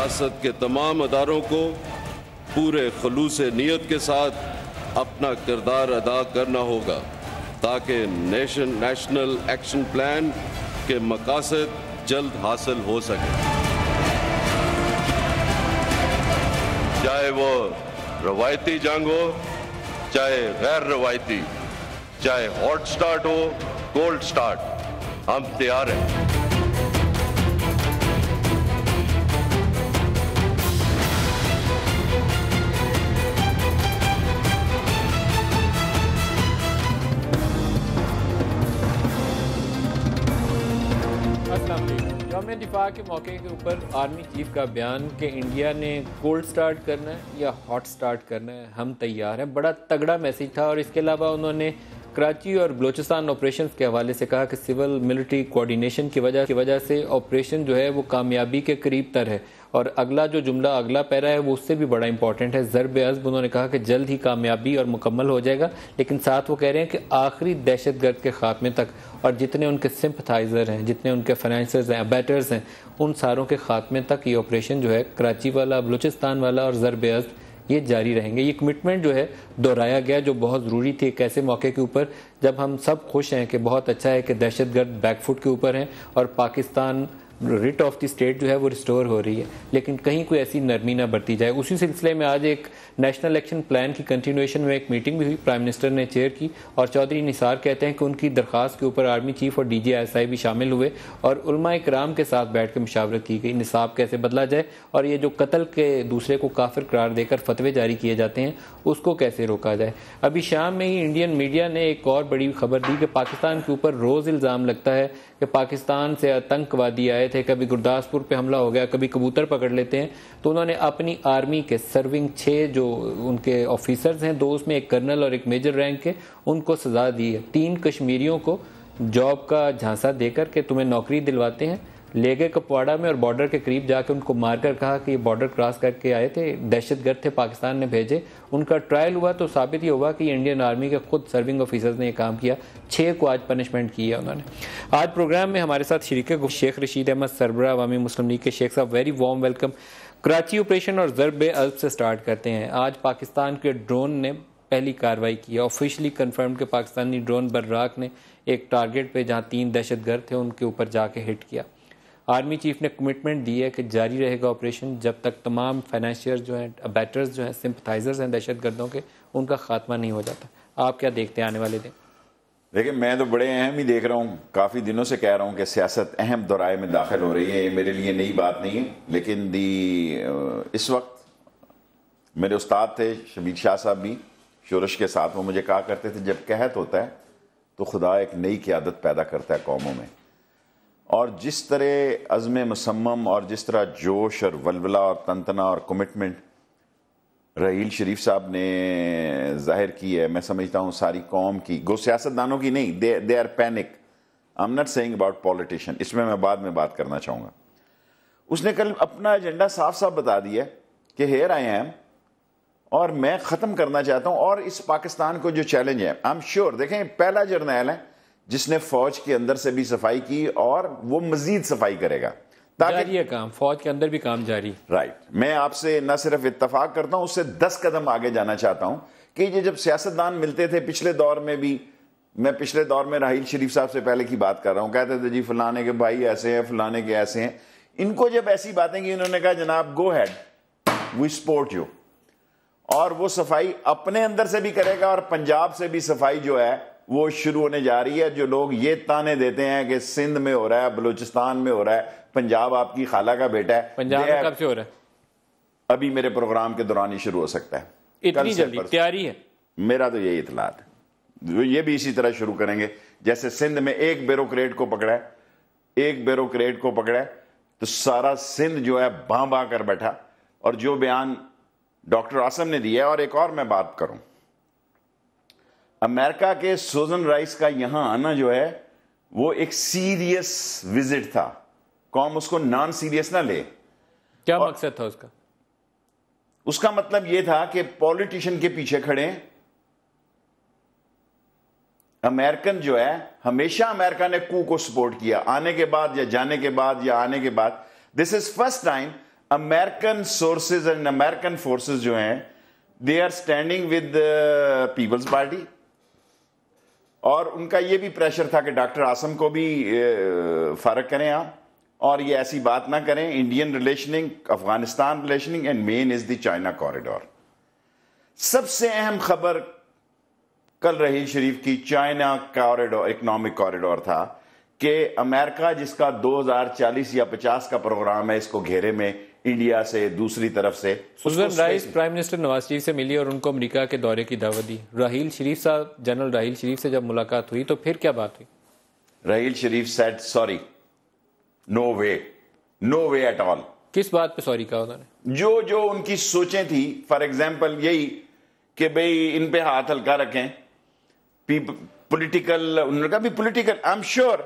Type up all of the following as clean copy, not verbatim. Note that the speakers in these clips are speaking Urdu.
ریاست کے تمام اداروں کو پورے خلوص نیت کے ساتھ اپنا کردار ادا کرنا ہوگا تاکہ نیشنل ایکشن پلان کے مقاصد جلد حاصل ہو سکے، چاہے وہ روایتی جنگ ہو، چاہے غیر روایتی، چاہے ہاٹ سٹارٹ ہو، کولڈ سٹارٹ، ہم تیار ہیں۔ یوم دفاع کے موقع کے اوپر آرمی چیف کا بیان کہ انڈیا نے کولڈ سٹارٹ کرنا ہے یا ہاٹ سٹارٹ کرنا ہے، ہم تیار ہیں، بڑا تگڑا میسیج تھا۔ اور اس کے علاوہ انہوں نے کراچی اور بلوچستان آپریشنز کے حوالے سے کہا کہ سول ملٹری کوارڈینیشن کی وجہ سے آپریشن جو ہے وہ کامیابی کے قریب تر ہے۔ اور اگلا جو جملہ اگلا پیرا ہے وہ اس سے بھی بڑا امپورٹنٹ ہے، ضرب عزم انہوں نے کہا کہ جلد ہی کامیابی اور مکمل ہو جائے گا، لیکن ساتھ وہ کہہ رہے ہیں کہ آخری دہشت گرد کے خاتمے تک اور جتنے ان کے سمپتھائزر ہیں، جتنے ان کے فائنینسرز ہیں، ابیٹرز ہیں، ان ساروں کے خاتمے تک یہ آپریشن جو ہے کراچی والا، بلوچستان والا اور ضرب عزم یہ جاری رہیں گے۔ یہ کمٹمنٹ جو ہے دہرایا گیا جو بہت ضروری تھی ایک ایسے موقع کے اوپر جب ہم سب خوش ہیں کہ بہت اچھا ہے کہ دہشت گرد بیک فٹ کے اوپر ہیں اور Pakistan rate of the state جو ہے وہ ریسٹور ہو رہی ہے، لیکن کہیں کوئی ایسی نرمی نہ برتی جائے۔ اسی سلسلے میں آج ایک نیشنل ایکشن پلان کی کنٹینویشن میں ایک میٹنگ بھی ہوئی، پرائم منسٹر نے چیئر کی اور چودھری نثار کہتے ہیں کہ ان کی درخواست کے اوپر آرمی چیف اور ڈی جی ایس آئی بھی شامل ہوئے اور علماء کرام کے ساتھ بیٹھ کے مشاورت کی گئی، نصاب کیسے بدلا جائے اور یہ جو قتل کے دوسرے کو کافر قرار دے کر فتوے جاری کیے جاتے ہیں اس کو کیسے روکا جائے۔ ابھی شام میں ہی انڈین میڈیا نے ایک اور بڑی خبر دی کہ پاکستان کے اوپر روز الزام لگتا ہے کہ پاکستان سے آتنکوادی آئے تھے، کبھی گرداسپور پہ حملہ ہو گیا، کبھی کبوتر پکڑ لیتے ہیں، تو انہوں نے اپنی آرمی کے سرونگ 6 جو ان کے آفیسرز ہیں، 2 اس میں ایک کرنل اور ایک میجر رینک کے، ان کو سزا دی ہے۔ 3 کشمیریوں کو جاب کا جھانسا دے کر کہ تمہیں نوکری دلواتے ہیں، لے گئے کپواڑہ میں اور بارڈر کے قریب جا کے ان کو مار کر کہا کہ یہ بارڈر کراس کر کے آئے تھے، دہشت گرد تھے، پاکستان نے بھیجے۔ ان کا ٹرائل ہوا تو ثابت یہ ہوا کہ یہ انڈین آرمی کے خود سرونگ آفیسرز نے یہ کام کیا، 6 کو آج پنشمنٹ کی ہے انہوں نے۔ آج پروگرام میں ہمارے ساتھ شریک شیخ رشید احمد سربراہ عوامی مسلم لیگ کے شیخ صاحب، very warm welcome. Karachi operation اور ضرب عزم سے سٹارٹ کرتے ہیں۔ آج پاکستان کے ڈرون نے پہلی کارروائی کی ہے، آفیشلی کنفرم کہ پاکستانی ڈرون براق نے ایک ٹارگٹ پہ جہاں 3 دہشت گرد تھے ان کے اوپر جا کے ہٹ کیا۔ آرمی چیف نے کمٹمنٹ دی ہے کہ جاری رہے گا آپریشن جب تک تمام فائنینشیئر جو ہیں، ابیٹرز جو ہیں، سمپتھائزرز ہیں دہشت گردوں کے، ان کا خاتمہ نہیں ہو جاتا۔ آپ کیا دیکھتے ہیں آنے والے دن؟ دیکھیں، میں تو بڑے اہم ہی دیکھ رہا ہوں، کافی دنوں سے کہہ رہا ہوں کہ سیاست اہم دورائے میں داخل ہو رہی ہے، یہ میرے لیے نئی بات نہیں ہے، لیکن اس وقت میرے استاد تھے شبیر شاہ صاحب بھی شورش کے ساتھ، وہ مجھے کہا کرتے تھے جب قحط ہوتا ہے تو خدا ایک نئی قیادت پیدا کرتا ہے قوموں میں، اور جس طرح عزم مصمم اور جس طرح جوش اور ولولہ اور تنتنا اور کمٹمنٹ رحیل شریف صاحب نے ظاہر کی ہے، میں سمجھتا ہوں ساری قوم کی، گو سیاستدانوں کی نہیں، they are panic, I am not seeing about politician, اس میں بعد میں بات کرنا چاہوں گا۔ اس نے کل اپنا ایجنڈا صاف صاف بتا دیا کہ ہیئر آئی ایم، اور میں ختم کرنا چاہتا ہوں، اور اس پاکستان کو جو چیلنج ہے، آئی ایم شیور، دیکھیں پہلا جرنیل ہے جس نے فوج کے اندر سے بھی صفائی کی اور وہ مزید صفائی کرے گا، جاری ہے کام، فوج کے اندر بھی کام جاری۔ رائٹ، میں آپ سے نہ صرف اتفاق کرتا ہوں، اس سے 10 قدم آگے جانا چاہتا ہوں کہ یہ جب سیاستدان ملتے تھے پچھلے دور میں بھی، میں پچھلے دور میں راحیل شریف صاحب سے پہلے کی بات کر رہا ہوں، کہتے تھے جی فلانے کے بھائی ایسے ہیں، فلانے کے ایسے ہیں، ان کو جب ایسی باتیں کی انہوں نے کہا جناب گو ہیڈ، وی سپورٹ یو، اور وہ صفائی اپنے اندر سے بھی کرے گا اور پنجاب سے بھی صفائی جو ہے وہ شروع ہونے جا رہی ہے۔ جو لوگ یہ تانے دیتے ہیں کہ سندھ میں ہو رہا ہے، بلوچستان میں ہو رہا ہے، پنجاب آپ کی خالہ کا بیٹا ہے، پنجاب میں کب سے ہو رہا ہے؟ ابھی میرے پروگرام کے دوران ہی شروع ہو سکتا ہے، اتنی جلدی تیاری ہے؟ میرا تو یہی اطلاعات ہے، یہ بھی اسی طرح شروع کریں گے، جیسے سندھ میں ایک بیوروکریٹ کو پکڑا ہے تو سارا سندھ جو ہے باں باں کر بیٹھا، اور جو بیان ڈاکٹر عاصم نے دیا ہے۔ اور ایک اور میں بات کروں، امریکہ کے سوزن رائس کا یہاں آنا جو ہے وہ ایک سیریس وزٹ تھا، قوم اس کو نان سیریس نہ لے۔ کیا مقصد تھا اس کا؟ اس کا مطلب یہ تھا کہ پولیٹیشین کے پیچھے کھڑے ہیں، امریکن جو ہے، ہمیشہ امریکہ نے کو سپورٹ کیا، آنے کے بعد یا جانے کے بعد یا آنے کے بعد، this is first time American sources and American forces جو ہیں they are standing with People's Party, اور ان کا یہ بھی پریشر تھا کہ ڈاکٹر عاصم کو بھی فارغ کریں آپ, اور یہ ایسی بات نہ کریں. Indian relations, Afghanistan relations, and main is the China corridor. سب سے اہم خبر کل رحیل شریف کی چائنا کوریڈور, اکنامک کوریڈور تھا کہ امریکہ جس کا 2040 یا 50 کا پروگرام ہے, اس کو گھیرے میں انڈیا سے دوسری طرف سے. Rice prime minister Nawaz Sharif سے ملی اور ان کو امریکہ کے دورے کی دعوت دی. راحیل شریف صاحب, جنرل راحیل شریف سے جب ملاقات ہوئی تو پھر کیا بات ہوئی؟ Raheel Sharif said sorry, no way at all. کس بات پہ سوری کہا انہوں نے؟ جو ان کی سوچیں تھی, فار ایگزامپل یہی کہ بھئی ان پہ ہاتھ ہلکا رکھیں, پولیٹیکل, انہوں نے کہا بھی پولیٹیکل, آئی ایم شیور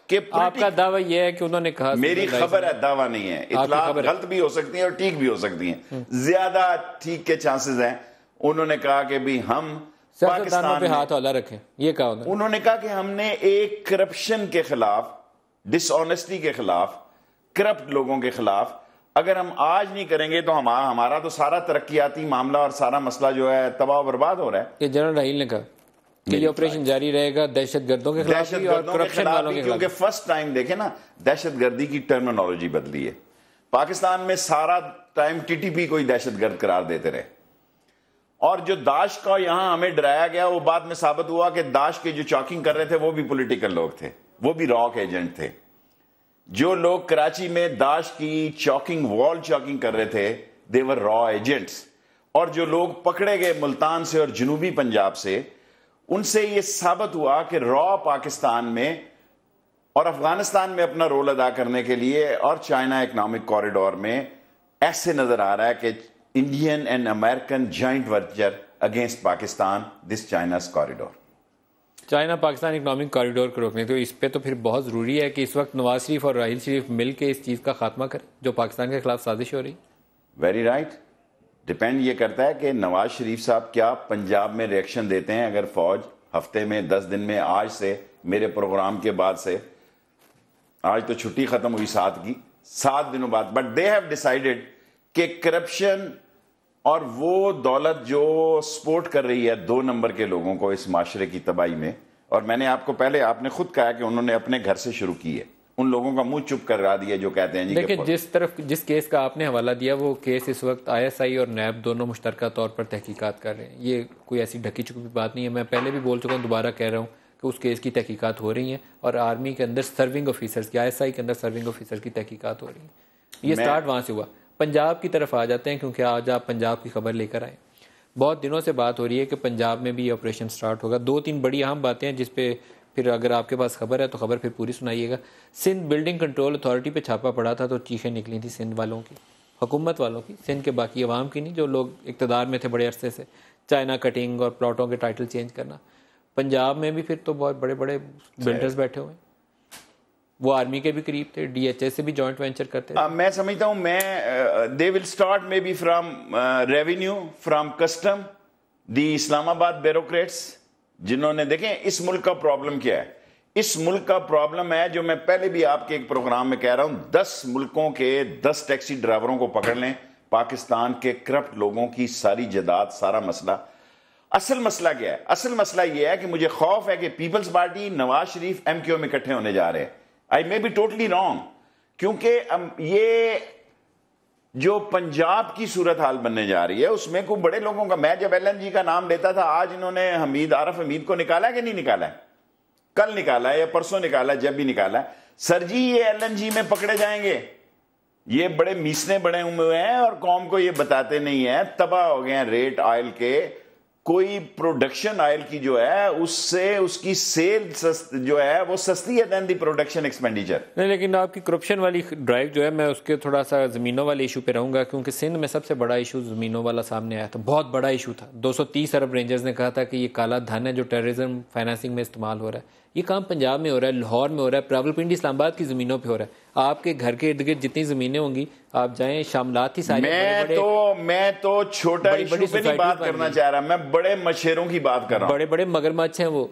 کہ آپ کا دعویٰ یہ ہے کہ انہوں نے کہا, میری خبر ہے, دعویٰ نہیں ہے, اطلاعات غلط بھی ہو سکتی ہیں اور ٹھیک بھی ہو سکتی ہیں, زیادہ ٹھیک کے چانسز ہیں. انہوں نے کہا کہ بھی ہم پاکستان پہ ہاتھ ہلا رکھیں, یہ کہا انہوں نے کہا کہ ہم نے ایک کرپشن کے خلاف, ڈس آنیسٹی کے خلاف, کرپٹ لوگوں کے خلاف اگر ہم آج نہیں کریں گے تو ہمارا تو سارا ترقیاتی معاملہ اور سارا مسئلہ جو ہے تباہ و برباد ہو رہا ہے. یہ جنرل راحیل نے کہا کہ یہ آپریشن جاری رہے گا دہشت گردوں کے خلاف بھی اور کرپشن والوں کے خلاف. کیونکہ فرسٹ ٹائم دیکھیں نا, دہشت گردی کی ٹرمینالوجی بدلی ہے. پاکستان میں سارا ٹائم ٹی ٹی پی کو ہی دہشت گرد قرار دیتے رہے, اور جو داعش کا یہاں ہمیں ڈرایا گیا وہ بعد میں ثابت ہوا کہ داعش کے جو چاکنگ کر رہے تھے وہ بھی پولیٹیکل لوگ تھے, وہ بھی راک ایجنٹ تھے. جو لوگ کراچی میں داعش کی چاکنگ, وال چاکنگ کر رہے تھے, دے ور را ایجنٹس. اور جو لوگ پکڑے گئے ملتان سے اور جنوبی پنجاب سے, ان سے یہ ثابت ہوا کہ را پاکستان میں اور افغانستان میں اپنا رول ادا کرنے کے لیے اور چائنا اکنامک کوریڈور میں ایسے نظر آ رہا ہے کہ Indian and American joint venture against Pakistan, this China's corridor. China Pakistan economic corridor کو روکنے, تو اس پہ تو پھر بہت ضروری ہے کہ اس وقت نواز شریف اور راحیل شریف مل کے اس چیز کا خاتمہ کریں جو پاکستان کے خلاف سازش ہو رہی. Very right. ڈپینڈ یہ کرتا ہے کہ نواز شریف صاحب کیا پنجاب میں ریئیکشن دیتے ہیں. اگر فوج ہفتے میں 10 دن میں, آج سے میرے پروگرام کے بعد سے, آج تو چھٹی ختم ہوئی 7 کی, 7 دنوں بعد, بٹ دے ہیو ڈیسائیڈڈ کہ کرپشن اور وہ دولت جو سپورٹ کر رہی ہے 2 نمبر کے لوگوں کو اس معاشرے کی تباہی میں, اور میں نے آپ کو پہلے, آپ نے خود کہا کہ انہوں نے اپنے گھر سے شروع کی ہے, ان لوگوں کا منہ چپ کرا دیا جو کہتے ہیں جی. دیکھیں جس کیس کا آپ نے حوالہ دیا وہ کیس اس وقت ISI اور نیب دونوں مشترکہ طور پر تحقیقات کر رہے ہیں. یہ کوئی ایسی ڈھکی چھپی بات نہیں ہے. میں پہلے بھی بول چکا ہوں, دوبارہ کہہ رہا ہوں کہ اس کیس کی تحقیقات ہو رہی ہیں اور آرمی کے اندر سرونگ آفیسرز کی, ISI کے اندر سرونگ آفیسر کی تحقیقات ہو رہی ہیں. یہ سٹارٹ وہاں سے ہوا. پنجاب کی طرف آ جاتے ہیں کیونکہ آج آپ پنجاب کی خبر لے کر آئے. بہت دنوں سے بات ہو رہی ہے کہ پنجاب میں بھی یہ آپریشن سٹارٹ ہوگا. 2-3 بڑی اہم باتیں ہیں جس پہ پھر اگر آپ کے پاس خبر ہے تو خبر پھر پوری سنائیے گا. سندھ بلڈنگ کنٹرول اتھارٹی پہ چھاپا پڑا تھا تو چیخیں نکلی تھیں سندھ والوں کی, حکومت والوں کی, سندھ کے باقی عوام کی نہیں جو لوگ اقتدار میں تھے بڑے عرصے سے. چائنا کٹنگ اور پلاٹوں کے ٹائٹل چینج کرنا. پنجاب میں بھی پھر تو بہت بڑے بڑے بلڈرز بیٹھے ہوئے ہیں, وہ آرمی کے بھی قریب تھے, DHS سے بھی جوائنٹ وینچر کرتے تھے. میں سمجھتا ہوں they will start may be from revenue, from custom, the Islamabad bureaucrats, جنہوں نے, دیکھیں اس ملک کا پرابلم کیا ہے. اس ملک کا پرابلم ہے جو میں پہلے بھی آپ کے ایک پروگرام میں کہہ رہا ہوں, 10 ملکوں کے 10 ٹیکسی ڈرائیوروں کو پکڑ لیں, پاکستان کے کرپٹ لوگوں کی ساری جائیداد, سارا مسئلہ. اصل مسئلہ کیا ہے؟ اصل مسئلہ یہ ہے کہ مجھے خوف ہے کہ Peoples party, Nawaz Sharif, MKO میں اکٹھے ہونے جا رہے ہیں. I may be totally wrong, کیونکہ یہ جو پنجاب کی صورتحال بننے جا رہی ہے اس میں کوئی بڑے لوگوں کا, میں جب LNG کا نام لیتا تھا, آج انہوں نے عارف حمید کو نکالا ہے کہ نہیں نکالا ہے؟ کل نکالا ہے یا پرسوں نکالا ہے, جب بھی نکالا ہے. سر جی یہ LNG میں پکڑے جائیں گے, یہ بڑے میسنے بڑے ہوئے ہیں اور قوم کو یہ بتاتے نہیں ہیں, تباہ ہو گئے ہیں ریٹ آئل کے. کوئی پروڈکشن آئل کی جو ہے اس سے اس کی سیل جو ہے وہ سستی ہے دین دی پروڈکشن ایکسپینڈیچر. نہیں, لیکن آپ کی کرپشن والی ڈرائیو جو ہے, میں اس کے تھوڑا سا زمینوں والے ایشو پہ رہوں گا, کیونکہ سندھ میں سب سے بڑا ایشو زمینوں والا سامنے آیا تھا. بہت بڑا ایشو تھا. 230 ارب رینجرز نے کہا تھا کہ یہ کالا دھن ہے جو ٹیررزم فائنانسنگ میں استعمال ہو رہا ہے. یہ کام پنجاب میں ہو رہا ہے, لاہور میں ہو رہا ہے, راولپنڈی, اسلام آباد کی زمینوں پہ ہو رہا ہے. آپ کے گھر کے ارد گرد جتنی زمینیں ہوں گی آپ جائیں, شاملات ہی ساری. میں تو چھوٹا ایشو پہ نہیں بات کرنا چاہ رہا, میں بڑے مچھروں کی بات کر رہا ہوں. بڑے بڑے مگرمچھ ہیں وہ.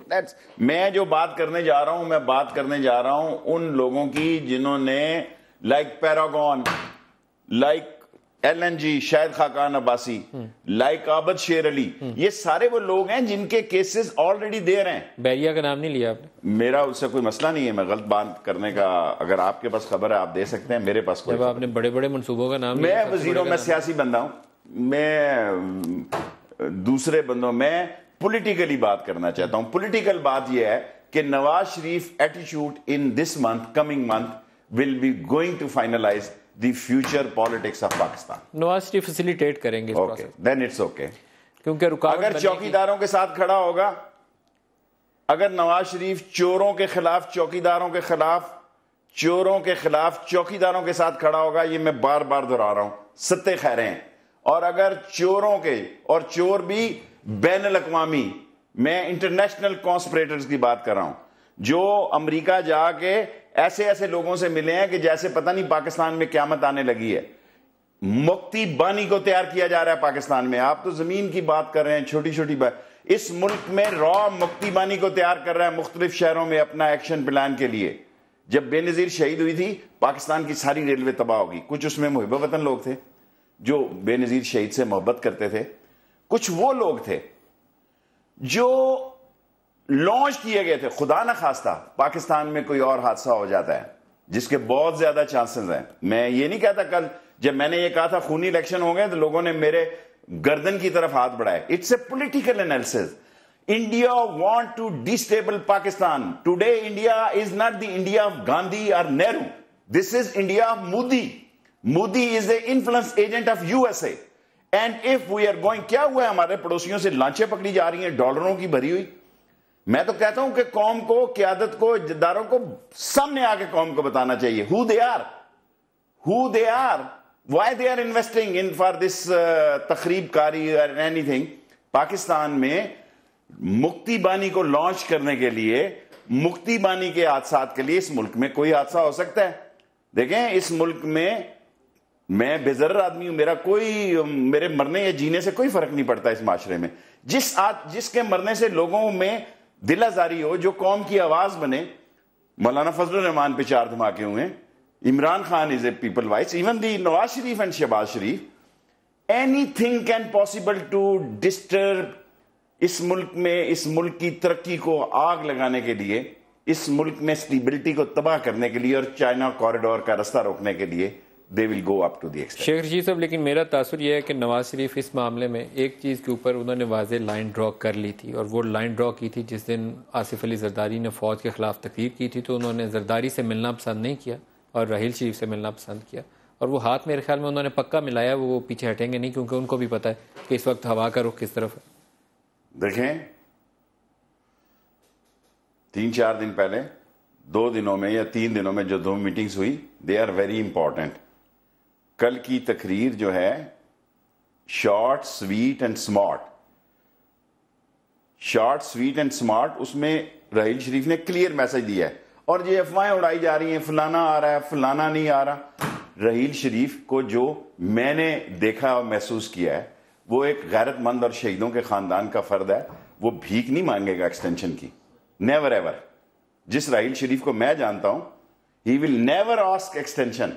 میں جو بات کرنے جا رہا ہوں, میں بات کرنے جا رہا ہوں ان لوگوں کی جنہوں نے like paragon, like LNG, Shahid Khaqan Abbasi, like عابد شیر علی, یہ سارے وہ لوگ ہیں جن کے کیسز آلریڈی دے رہے ہیں. بیریا کا نام نہیں لیا آپ نے. میرا اس سے کوئی مسئلہ نہیں ہے, میں غلط بات کرنے کا, اگر آپ کے پاس خبر ہے آپ دے سکتے ہیں, میرے پاس کوئی. جب آپ نے بڑے بڑے منصوبوں کا نام میں وزیروں میں سیاسی بندہ ہوں, میں دوسرے بندوں میں پولیٹیکلی بات کرنا چاہتا ہوں. پولیٹیکل بات یہ ہے کہ نواز شریف ایٹیچیوڈ in this month, coming month, will be going to finalise the future politics of Pakistan. Nawaz Sharif facilitate کریں گے اس اوکے, دین اٹس اوکے. کیونکہ رکاوٹ اگر چوکیداروں کے ساتھ کھڑا ہوگا, اگر نواز شریف چوروں کے خلاف چوکیداروں کے خلاف, چوروں کے خلاف چوکیداروں کے ساتھ کھڑا ہوگا, یہ میں بار بار دہرا رہا ہوں, ستے خیریں ہیں. اور اگر چوروں کے, اور چور بھی بین الاقوامی, میں انٹرنیشنل کانسپریٹرز کی بات کر رہا ہوں, جو امریکہ جا کے ایسے ایسے لوگوں سے ملے ہیں کہ جیسے پتہ نہیں پاکستان میں قیامت آنے لگی ہے. مکتی بانی کو تیار کیا جا رہا ہے پاکستان میں. آپ تو زمین کی بات کر رہے ہیں, چھوٹی چھوٹی بات. اس ملک میں را مکتی بانی کو تیار کر رہا ہے مختلف شہروں میں اپنا ایکشن پلان کے لیے. جب بے نظیر شہید ہوئی تھی, پاکستان کی ساری ریلوے تباہ ہوگی. کچھ اس میں محب وطن لوگ تھے جو بے نظیر شہید سے محبت کرتے تھے, کچھ وہ لوگ تھے جو لانچ کیے گئے تھے. خدا نہ خواستہ پاکستان میں کوئی اور حادثہ ہو جاتا ہے, جس کے بہت زیادہ چانسز ہیں. میں یہ نہیں کہتا, کل جب میں نے یہ کہا تھا خونی الیکشن ہو گئے تو لوگوں نے میرے گردن کی طرف ہاتھ بڑھائے. It's a political analysis. India want to destabilize Pakistan. Today India is not the India of Gandhi or Nehru. This is India of Modi. Modi is the influence agent of USA. And if we are going, کیا ہوا ہے, ہمارے پڑوسیوں سے لانچیں پکڑی جا رہی ہیں ڈالروں کی بھری ہوئی. میں تو کہتا ہوں کہ قوم کو, قیادت کو, جداروں کو سامنے آ کے قوم کو بتانا چاہیے who they are, why they are investing in for this تخریب کاری or anything. پاکستان میں مکتی بانی کو لانچ کرنے کے لیے, مکتی بانی کے حادثات کے لیے اس ملک میں کوئی حادثہ ہو سکتا ہے. دیکھیں اس ملک میں بے ضرر آدمی ہوں, میرے مرنے یا جینے سے کوئی فرق نہیں پڑتا اس معاشرے میں. جس کے مرنے سے لوگوں میں دل آزاری ہو, جو قوم کی آواز بنے. مولانا فضل الرحمان پہ 4 دھماکے ہوئے, Imran Khan is a people voice, even the Nawaz Sharif and Shahbaz Sharif. Anything can possible to disturb اس ملک میں, اس ملک کی ترقی کو آگ لگانے کے لیے, اس ملک میں اسٹیبلٹی کو تباہ کرنے کے لیے اور چائنا کوریڈور کا رستہ روکنے کے لیے they will go up to the extent. Sheikh Rashid صاحب, لیکن میرا تاثر یہ ہے کہ نواز شریف اس معاملے میں ایک چیز کے اوپر انہوں نے واضح لائن ڈرا کر لی تھی, اور وہ لائن ڈرا کی تھی جس دن آصف علی زرداری نے فوج کے خلاف تقریر کی تھی, تو انہوں نے زرداری سے ملنا پسند نہیں کیا اور راحیل شریف سے ملنا پسند کیا. اور وہ ہاتھ میرے خیال میں انہوں نے پکا ملایا, وہ پیچھے ہٹیں گے نہیں, کیونکہ ان کو بھی پتہ ہے کہ اس وقت ہوا کا رخ کس طرف ہے. دیکھیں 3-4 دن پہلے, 2 دنوں میں یا 3 دنوں میں جو 2 میٹنگز ہوئی, دے آر ویری امپورٹنٹ. کل کی تقریر جو ہے short sweet and smart, short sweet and smart, اس میں راحیل شریف نے کلیئر میسج دیا ہے. اور یہ افواہیں اڑائی جا رہی ہیں فلانا آ رہا ہے فلانا نہیں آ رہا. راحیل شریف کو جو میں نے دیکھا اور محسوس کیا ہے, وہ ایک غیرت مند اور شہیدوں کے خاندان کا فرد ہے. وہ بھیک نہیں مانگے گا ایکسٹینشن کی, نیور ایور. جس راحیل شریف کو میں جانتا ہوں, ہی ول نیور آسک ایکسٹینشن.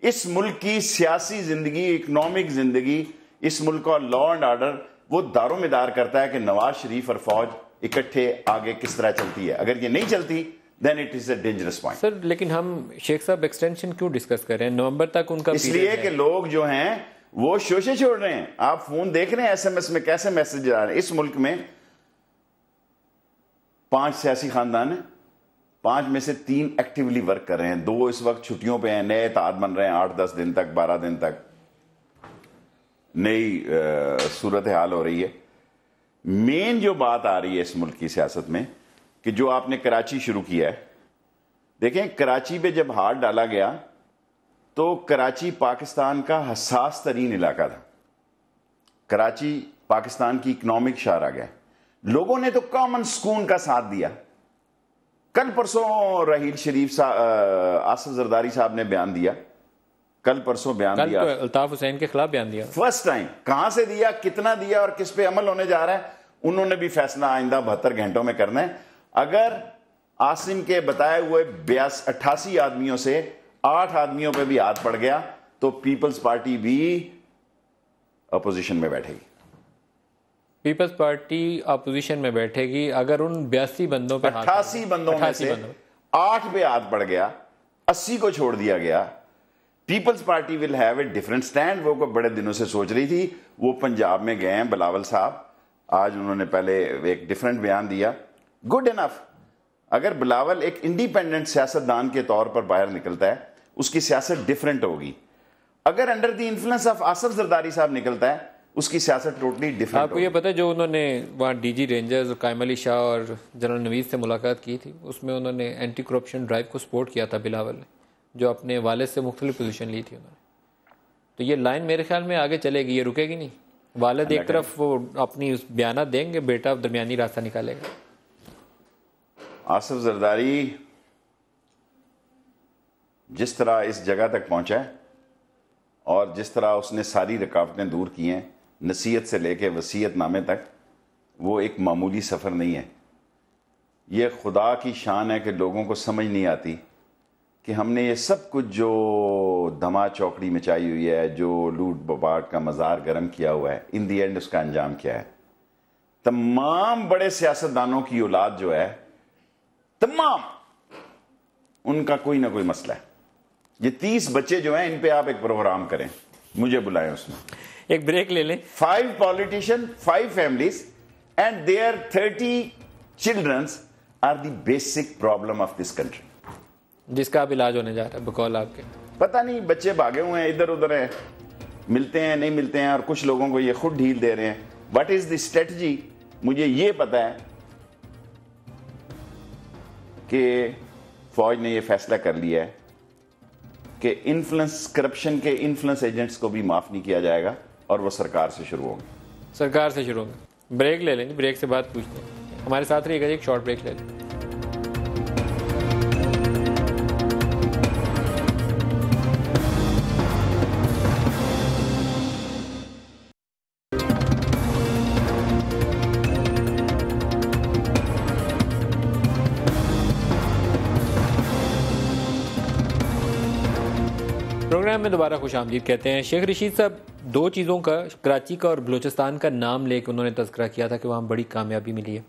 اس ملک کی سیاسی زندگی, اکنامک زندگی, اس ملک کا لا اینڈ آرڈر وہ دار و مدار کرتا ہے کہ نواز شریف اور فوج اکٹھے آگے کس طرح چلتی ہے. اگر یہ نہیں چلتی then it is a dangerous point. سر لیکن ہم شیخ صاحب ایکسٹینشن کیوں ڈسکس کر رہے ہیں؟ نومبر تک ان کا اس لیے کہ لوگ جو ہیں وہ شوشے چھوڑ رہے ہیں. آپ فون دیکھ رہے ہیں ایس ایم ایس میں کیسے میسج آ رہے ہیں. اس ملک میں 5 سیاسی خاندان ہیں, 5 میں سے 3 ایکٹیولی ورک کر رہے ہیں, 2 اس وقت چھٹیوں پہ ہیں, نئے اتحاد بن رہے ہیں, 8-10 دن تک 12 دن تک نئی صورتحال ہو رہی ہے. مین جو بات آ رہی ہے اس ملک کی سیاست میں کہ جو آپ نے کراچی شروع کیا ہے, دیکھیں کراچی پہ جب ہاتھ ڈالا گیا تو کراچی پاکستان کا حساس ترین علاقہ تھا. کراچی پاکستان کی اکنامک شاہراہ ہے. لوگوں نے تو کامن سکون کا ساتھ دیا. کل پرسوں راحیل شریف آصف زرداری صاحب نے بیان دیا, کل پرسوں بیان دیا, الطاف حسین کے خلاف بیان دیا, فرسٹ ٹائم. کہاں سے دیا, کتنا دیا اور کس پہ عمل ہونے جا رہا ہے, انہوں نے بھی فیصلہ آئندہ 72 گھنٹوں میں کرنا ہے. اگر عاصم کے بتائے ہوئے 88 آدمیوں سے 8 آدمیوں پہ بھی ہاتھ پڑ گیا تو پیپلز پارٹی بھی اپوزیشن میں بیٹھے گی. پیپلز پارٹی اپوزیشن میں بیٹھے گی اگر ان 82 بندوں پہ 88 بندوں میں سے 8 پہ ہاتھ پڑ گیا, 80 کو چھوڑ دیا گیا. People's Party will have a different stand. وہ بڑے دنوں سے سوچ رہی تھی. وہ پنجاب میں گئے ہیں بلاول صاحب, آج انہوں نے پہلے ایک ڈفرنٹ بیان دیا. Good enough. اگر بلاول ایک انڈیپینڈنٹ سیاستدان کے طور پر باہر نکلتا ہے, اس کی سیاست ڈفرنٹ ہوگی. اگر under the influence of Asif Zardari صاحب نکلتا ہے, اس کی سیاست ٹوٹلی ڈفرنٹ. آپ کو یہ پتہ ہے جو انہوں نے وہاں ڈی جی رینجرز قائم علی شاہ اور جنرل نویز سے ملاقات کی تھی, اس میں انہوں نے اینٹی کرپشن ڈرائیو کو سپورٹ کیا تھا بلاول نے, جو اپنے والد سے مختلف پوزیشن لی تھی انہوں نے. تو یہ لائن میرے خیال میں آگے چلے گی, یہ رکے گی نہیں. والد ایک طرف وہ اپنی بیانات دیں گے, بیٹا درمیانی راستہ نکالے گا. آصف زرداری جس طرح اس جگہ تک پہنچا ہے اور جس طرح اس نے ساری رکاوٹیں دور کی ہیں, نصیحت سے لے کے وصیت نامے تک, وہ ایک معمولی سفر نہیں ہے. یہ خدا کی شان ہے کہ لوگوں کو سمجھ نہیں آتی کہ ہم نے یہ سب کچھ جو دھما چوکڑی مچائی ہوئی ہے, جو لوٹ بباٹ کا مزار گرم کیا ہوا ہے, ان دی اینڈ اس کا انجام کیا ہے. تمام بڑے سیاستدانوں کی اولاد جو ہے, تمام ان کا کوئی نہ کوئی مسئلہ ہے. یہ 30 بچے جو ہیں, ان پہ آپ ایک پروگرام کریں, مجھے بلائیں اس میں. ایک بریک لے لیں. 5 politicians, 5 families and their 30 children are the basic problem of this country. جس کا اب علاج ہونے جا رہا ہے بقول آپ کے. پتہ نہیں بچے بھاگے ہوئے ہیں ادھر ادھر ہیں, ملتے ہیں نہیں ملتے ہیں, اور کچھ لوگوں کو یہ خود ڈھیل دے رہے ہیں. What is the strategy? مجھے یہ پتا ہے کہ فوج نے یہ فیصلہ کر لیا ہے کہ کرپشن کے انفلوئنس ایجنٹس کو بھی معاف نہیں کیا جائے گا, اور وہ سرکار سے شروع ہوں گے. سرکار سے شروع ہوں گے. بریک لے لیں, بریک سے بعد پوچھتے ہیں. ہمارے ساتھ رہیے گا, ایک شارٹ بریک لے لیں. پروگرام میں دوبارہ خوش آمدید کہتے ہیں. شیخ رشید صاحب, 2 چیزوں کا, کراچی کا اور بلوچستان کا نام لے کے انہوں نے تذکرہ کیا تھا کہ وہاں بڑی کامیابی ملی ہے.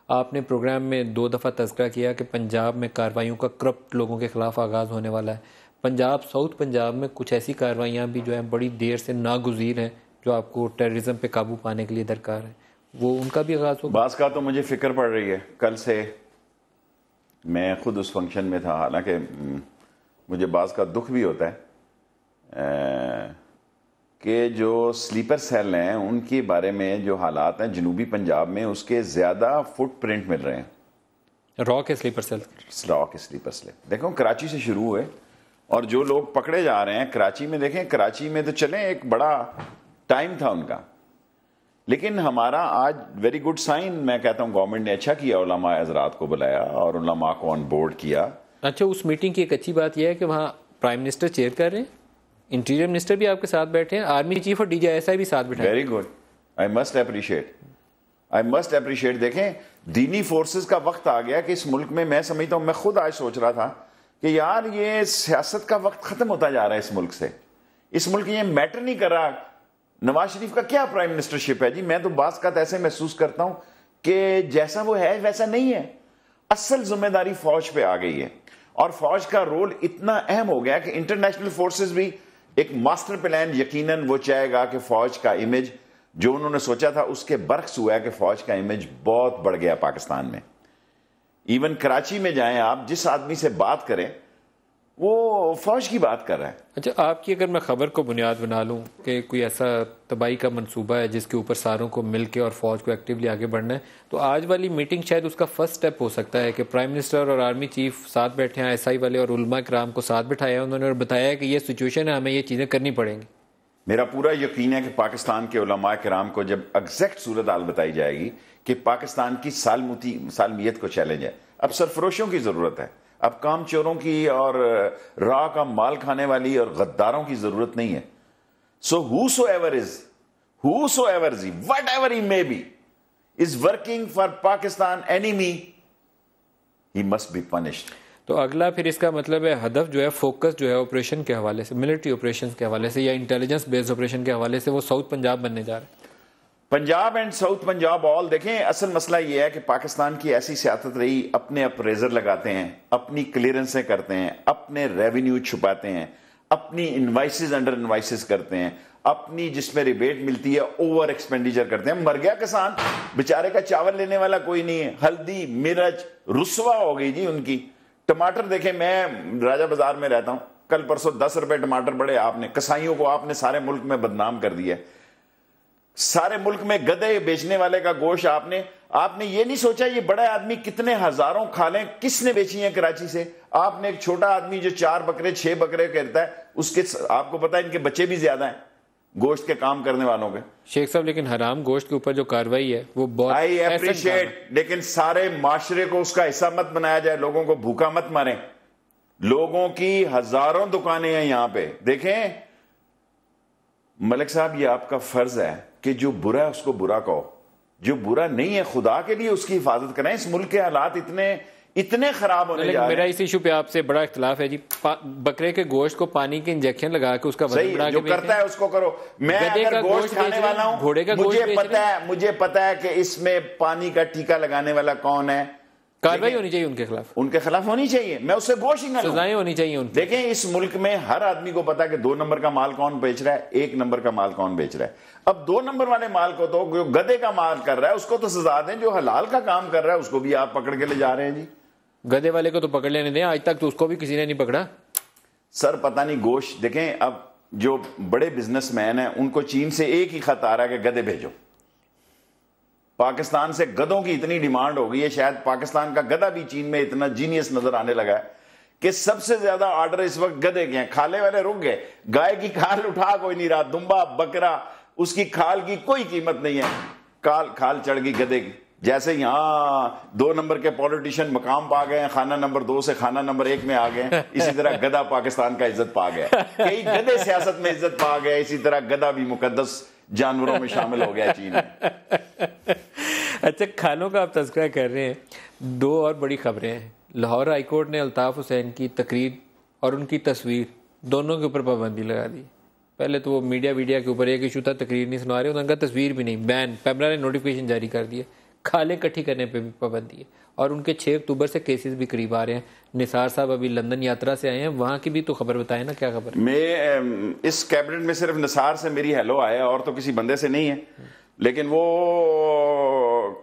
آپ نے پروگرام میں 2 دفعہ تذکرہ کیا کہ پنجاب میں کارروائیوں کا کرپٹ لوگوں کے خلاف آغاز ہونے والا ہے. پنجاب, ساؤتھ پنجاب میں کچھ ایسی کارروائیاں بھی جو ہیں بڑی دیر سے ناگزیر ہیں, جو آپ کو ٹیررزم پہ قابو پانے کے لیے درکار ہیں, وہ ان کا بھی آغاز ہوگا. بعض کا تو مجھے فکر پڑ رہی ہے. کل سے میں خود اس فنکشن میں تھا, حالانکہ مجھے بعض کا دکھ بھی ہوتا ہے کہ جو سلیپر سیل ہیں ان کے بارے میں جو حالات ہیں جنوبی پنجاب میں, اس کے زیادہ فٹ پرنٹ مل رہے ہیں. را کے سلیپر سیل, را کے سلیپر سیل دیکھو کراچی سے شروع ہوئے, اور جو لوگ پکڑے جا رہے ہیں کراچی میں, دیکھیں کراچی میں تو چلیں ایک بڑا ٹائم تھا ان کا, لیکن ہمارا آج ویری گڈ سائن, میں کہتا ہوں گورنمنٹ نے اچھا کیا, علماء حضرات کو بلایا اور علماء کو آن بورڈ کیا. اچھا, اس میٹنگ کی ایک اچھی بات یہ ہے کہ وہاں پرائم منسٹر چیئر کر رہے ہیں, انٹیریئر منسٹر بھی آپ کے ساتھ بیٹھے ہیں, آرمی چیف اور DGI بھی ساتھ بیٹھے ہیں. Very good, I must appreciate. دیکھیں دینی فورسز کا وقت آ گیا کہ اس ملک میں سمجھتا ہوں, میں خود آج سوچ رہا تھا کہ یار یہ سیاست کا وقت ختم ہوتا جا رہا ہے اس ملک سے. اس ملک یہ میٹر نہیں کر رہا نواز شریف کا کیا پرائم منسٹرشپ ہے. جی میں تو بعض کا ایسے محسوس کرتا ہوں کہ جیسا وہ ہے ویسا نہیں ہے. اصل ذمہ داری فوج پہ آ گئی ہے, اور فوج کا رول اتنا اہم ہو گیا کہ انٹرنیشنل فورسز بھی ایک ماسٹر پلان یقیناً وہ چاہے گا کہ فوج کا امیج جو انہوں نے سوچا تھا اس کے برعکس ہوا ہے کہ فوج کا امیج بہت بڑھ گیا پاکستان میں. ایون کراچی میں جائیں آپ, جس آدمی سے بات کریں وہ فوج کی بات کر رہا ہے. اچھا, آپ کی اگر میں خبر کو بنیاد بنا لوں کہ کوئی ایسا تباہی کا منصوبہ ہے جس کے اوپر ساروں کو مل کے اور فوج کو ایکٹیولی آگے بڑھنا ہے, تو آج والی میٹنگ شاید اس کا فرسٹ سٹیپ ہو سکتا ہے کہ پرائم منسٹر اور آرمی چیف ساتھ بیٹھے ہیں, SI والے اور علماء کرام کو ساتھ بٹھایا انہوں نے, اور بتایا کہ یہ سچویشن ہے, ہمیں یہ چیزیں کرنی پڑیں گی. میرا پورا یقین ہے کہ پاکستان کے علماء کرام کو جب ایگزیکٹ صورتحال بتائی جائے گی کہ پاکستان کی سالمیت کو چیلنج ہے, اب سرفروشوں کی ضرورت ہے, اب کام چوروں کی اور راہ کا مال کھانے والی اور غداروں کی ضرورت نہیں ہے. سو whosoever whatever he may be is working for Pakistan enemy, he must be punished. تو اگلا پھر اس کا مطلب ہے ہدف جو ہے فوکس جو ہے آپریشن کے حوالے سے, ملٹری آپریشن کے حوالے سے یا انٹیلیجنس بیسڈ آپریشن کے حوالے سے وہ ساؤتھ پنجاب بننے جا رہا ہے. پنجاب اینڈ ساؤتھ پنجاب آل. دیکھیں اصل مسئلہ یہ ہے کہ پاکستان کی ایسی سیاست رہی, اپنے اپریزر لگاتے ہیں, اپنی کلیئرنسیں کرتے ہیں, اپنے ریونیو چھپاتے ہیں, اپنی انوائسز انڈر انوائسز کرتے ہیں, اپنی جس میں ریبیٹ ملتی ہے اوور ایکسپینڈیچر کرتے ہیں. مر گیا کسان بیچارے کا, چاول لینے والا کوئی نہیں ہے. ہلدی مرچ رسوا ہو گئی جی ان کی. ٹماٹر دیکھیں, میں راجہ بازار میں رہتا ہوں, کل پرسوں 10 روپے ٹماٹر بڑے. آپ نے کسائیوں کو آپ نے سارے ملک میں بدنام کر دیا. سارے ملک میں گدے بیچنے والے کا گوشت آپ نے یہ نہیں سوچا یہ بڑا آدمی کتنے ہزاروں کھالیں کس نے بیچی ہیں کراچی سے. آپ نے ایک چھوٹا آدمی جو 4 بکرے 6 بکرے کرتا ہے, اس کے آپ کو پتا ہے ان کے بچے بھی زیادہ ہیں گوشت کے کام کرنے والوں کے. شیخ صاحب لیکن حرام گوشت کے اوپر جو کاروائی ہے وہ بہت آئی اپریشیٹ, لیکن سارے معاشرے کو اس کا حصہ مت بنایا جائے, لوگوں کو بھوکا مت ماریں. لوگوں کی ہزاروں دکانیں ہیں یہاں پہ. دیکھیں ملک صاحب یہ آپ کا فرض ہے کہ جو برا ہے اس کو برا کہو, جو برا نہیں ہے خدا کے لیے اس کی حفاظت کریں. اس ملک کے حالات اتنے خراب ہونے جا رہے ہیں. میرا اس ایشو پہ آپ سے بڑا اختلاف ہے جی. بکرے کے گوشت کو پانی کے انجیکشن لگا کے اس کا وزن بڑھا کے جو کرتا ہے اس کو کرو. میں اگر گوشت کھانے والا ہوں, گھوڑے کا مجھے پتا ہے کہ اس میں پانی کا ٹیکا لگانے والا کون ہے. کاروائی ہونی چاہیے ان کے خلاف ہونی چاہیے. میں اس سے گوشت ہی نہ لوں, سزائیں ہونی چاہیے. دیکھیں اس ملک میں ہر آدمی کو پتا ہے کہ 2 نمبر کا مال کون بیچ رہا ہے, 1 نمبر کا مال کون بیچ رہا ہے. اب 2 نمبر والے مال کو تو جو گدے کا مال کر رہا ہے اس کو تو سزا دیں, جو حلال کا کام کر رہا ہے اس کو بھی آپ پکڑ کے لے جا رہے ہیں جی. گدے والے کو تو پکڑ لینے دیں, آج تک تو اس کو بھی کسی نے نہیں پکڑا. سر پتہ نہیں گوشت دیکھیں, اب جو بڑے بزنس مین ہیں ان کو چین سے ایک ہی خط آ رہا ہے کہ گدے بھیجو. پاکستان سے گدوں کی اتنی ڈیمانڈ ہو گئی ہے, شاید پاکستان کا گدا بھی چین میں اتنا جینیس نظر آنے لگا ہے کہ سب سے زیادہ آرڈر اس وقت گدے کے ہیں. کھالے والے رک گئے, گائے کی کھال اٹھا کوئی نہیں رہا, دمبا بکرا اس کی کھال کی کوئی قیمت نہیں ہے, کھال چڑھ گئی گدے کی. جیسے یہاں 2 نمبر کے پولیٹیشین مقام پا گئے ہیں, خانہ نمبر 2 سے خانہ نمبر 1 میں آ گئے ہیں, اسی طرح گدا پاکستان کا عزت پا گیا. کئی گدے سیاست میں عزت پا گئے, اسی طرح گدا بھی مقدس جانوروں میں شامل ہو گیا چین میں. اچھا کھانوں کا آپ تذکرہ کر رہے ہیں, 2 اور بڑی خبریں ہیں. لاہور ہائی کورٹ نے الطاف حسین کی تقریر اور ان کی تصویر دونوں کے اوپر پابندی لگا دی. پہلے تو وہ میڈیا کے اوپر ایک ایشو تھا, تقریر نہیں سنا رہے, ان کا تصویر بھی نہیں, بین. پیمرا نے نوٹیفیکیشن جاری کر دیے. کھالیں کٹھی کرنے پہ بھی پابندی ہے, اور ان کے 6 اکتوبر سے کیسز بھی قریب آ رہے ہیں. نثار صاحب ابھی لندن یاترا سے آئے ہیں, وہاں کی بھی تو خبر بتائیں نا, کیا خبر؟ میں اس کیبنٹ میں صرف نثار سے میری ہیلو آیا, اور تو کسی بندے سے نہیں ہے. لیکن وہ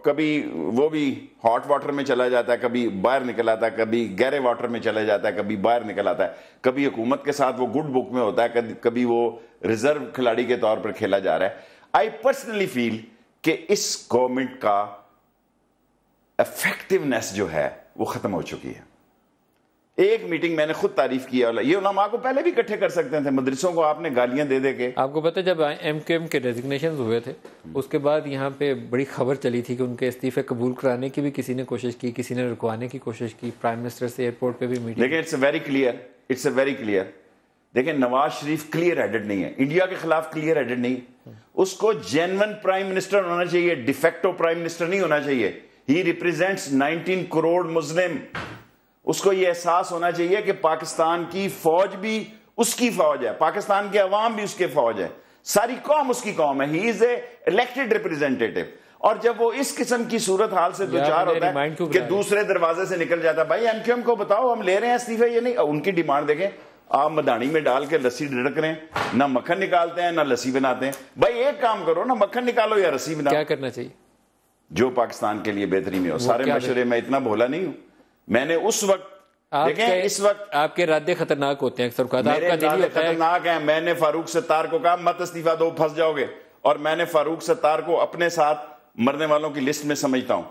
کبھی وہ بھی ہاٹ واٹر میں چلا جاتا ہے, کبھی باہر نکل آتا ہے, کبھی گہرے واٹر میں چلا جاتا ہے, کبھی باہر نکل آتا ہے, کبھی حکومت کے ساتھ وہ گڈ بک میں ہوتا ہے, کبھی وہ ریزرو کھلاڑی کے طور پر کھیلا جا رہا ہے. آئی پرسنلی فیل کہ اس گورنمنٹ کا افیکٹونیس جو ہے وہ ختم ہو چکی ہے. ایک میٹنگ میں نے خود تعریف کیا, یہ علماء کو پہلے بھی اکٹھے کر سکتے تھے, مدرسوں کو آپ نے گالیاں دے دے کے. آپ کو پتہ جب ایم کیو ایم کے ریزگنیشنز ہوئے تھے اس کے بعد یہاں پہ بڑی خبر چلی تھی کہ ان کے استعفے قبول کرانے کی بھی کسی نے کوشش کی, کسی نے رکوانے کی کوشش کی. پرائم منسٹر سے ایئرپورٹ پہ بھی میٹنگ. دیکھیں اٹس اے ویری کلیئر. دیکھیں نواز شریف کلیئر ہیڈڈ نہیں ہے, انڈیا کے خلاف کلیئر ہیڈڈ نہیں. اس کو جینون پرائم منسٹر ہونا چاہیے, ڈیفیکٹو پرائم منسٹر نہیں ہونا چاہیے. ہی ریپریزینٹس 19 کروڑ مسلم. اس کو یہ احساس ہونا چاہیے کہ پاکستان کی فوج بھی اس کی فوج ہے, پاکستان کے عوام بھی اس کے فوج ہے, ساری قوم اس کی قوم ہے. ہی از اے الیکٹڈ ریپریزنٹیٹو. اور جب وہ اس قسم کی صورت حال سے دوچار ہوتا ہے کہ دوسرے دروازے سے نکل جاتا ہے, بھائی ایم کیو ایم کو بتاؤ ہم لے رہے ہیں استعفے, یہ نہیں. ان کی ڈیمانڈ دیکھیں, آپ مدانی میں ڈال کے لسی ڈڑک رہے ہیں, نہ مکھن نکالتے ہیں نہ لسی بناتے ہیں. بھائی ایک کام کرو, نہ مکھن نکالو یا رسی بناؤ. کیا کرنا چاہیے جو پاکستان کے لیے بہترین ہو. سارے مشورے میں اتنا بھولا نہیں ہوں. میں نے اس وقت دیکھیں, اس وقت آپ کے ارادے خطرناک ہوتے ہیں, میرے ارادے خطرناک ہیں. میں نے فاروق ستار کو کہا مت استعفیٰ دو, پھنس جاؤ گے. اور میں نے فاروق ستار کو اپنے ساتھ مرنے والوں کی لسٹ میں سمجھتا ہوں.